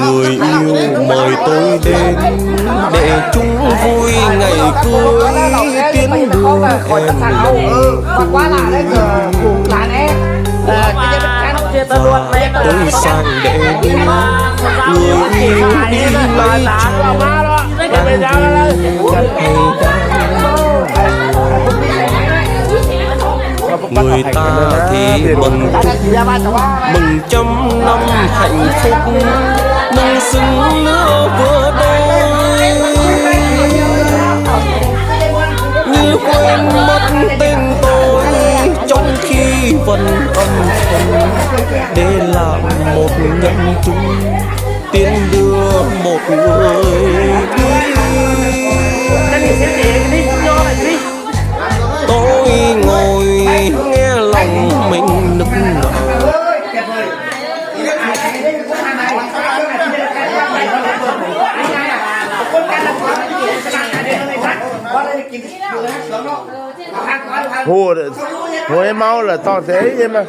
Người yêu mời tôi đến để chung vui ngày cưới tiến đưa em quá là đấy là nè tôi sang để đi người yêu đi lấy người ta thì mừng trăm năm hạnh phúc mừng xứng lứa vừa đôi như quên mất tên tôi trong khi vẫn âm thầm để làm một nhân chứng tiến đưa một người đi. Tôi ngồi nghe lòng mình nức nở Hồi máu là to thế chứ mà